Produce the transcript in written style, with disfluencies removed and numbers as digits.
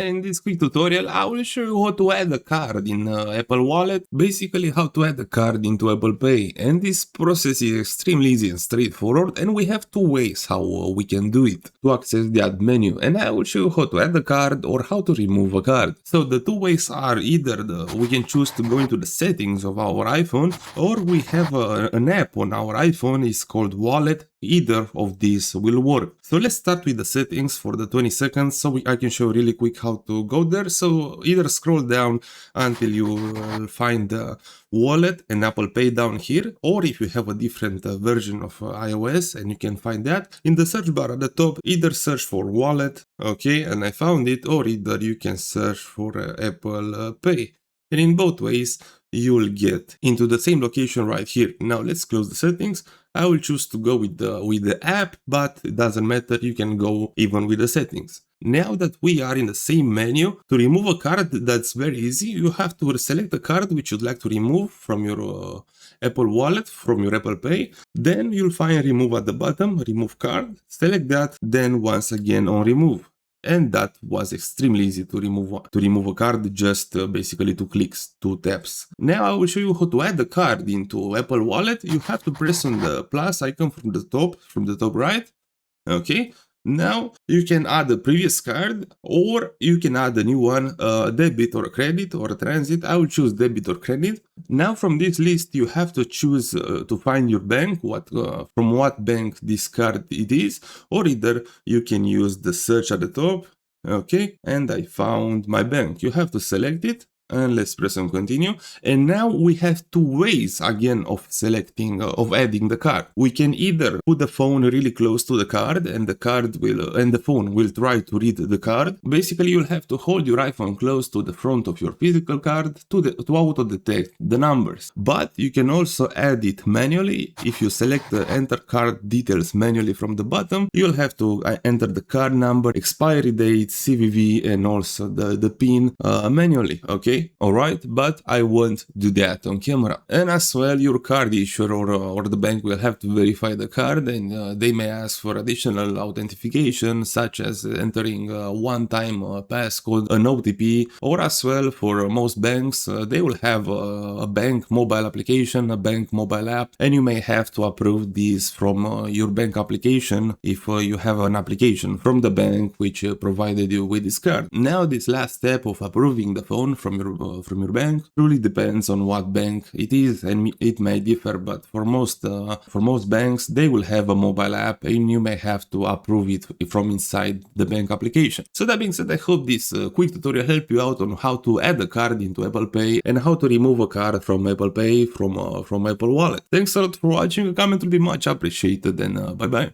In this quick tutorial I will show you how to add a card in Apple Wallet, basically how to add a card into Apple Pay, and this process is extremely easy and straightforward, and we have two ways how we can do it to access the add menu, and I will show you how to add a card or how to remove a card. So the two ways are either we can choose to go into the settings of our iPhone, or we have an app on our iPhone, it's called Wallet. Either of these will work. So let's start with the settings for the 20 seconds so I can show really quick how to go there. So either scroll down until you find the Wallet and Apple Pay down here, or if you have a different version of iOS and you can find that, in the search bar at the top, either search for Wallet, okay, and I found it, or either you can search for Apple Pay. And in both ways, you'll get into the same location right here. Now let's close the settings. I will choose to go with the app, but it doesn't matter, you can go even with the settings. Now that we are in the same menu, to remove a card, that's very easy. You have to select a card which you'd like to remove from your Apple Wallet, from your Apple Pay. Then you'll find remove at the bottom, remove card, select that, then once again on remove. And that was extremely easy to remove a card, just basically 2 clicks, 2 taps. Now I will show you how to add the card into Apple Wallet. You have to press on the plus icon from the top right. Okay. Now you can add a previous card, or you can add a new one, debit or credit or transit. I will choose debit or credit. Now from this list you have to choose to find your bank, from what bank this card it is, or either you can use the search at the top. Okay, and I found my bank. You have to select it. And let's press on continue. And now we have two ways again of selecting, of adding the card. We can either put the phone really close to the card and the phone will try to read the card. Basically, you'll have to hold your iPhone close to the front of your physical card to auto detect the numbers. But you can also add it manually. If you select the enter card details manually from the bottom, you'll have to enter the card number, expiry date, CVV, and also the PIN manually. Okay. Alright, but I won't do that on camera. And as well, your card issuer or the bank will have to verify the card, and they may ask for additional authentication, such as entering a one-time passcode, an OTP, or as well for most banks, they will have a bank mobile application, a bank mobile app, and you may have to approve these from your bank application if you have an application from the bank which provided you with this card. Now this last step of approving the phone from your bank truly depends on what bank it is, and it may differ, but for most banks they will have a mobile app and you may have to approve it from inside the bank application. So that being said, I hope this quick tutorial helped you out on how to add a card into Apple Pay and how to remove a card from Apple Pay from Apple Wallet. Thanks a lot for watching, a comment will be much appreciated, and bye bye.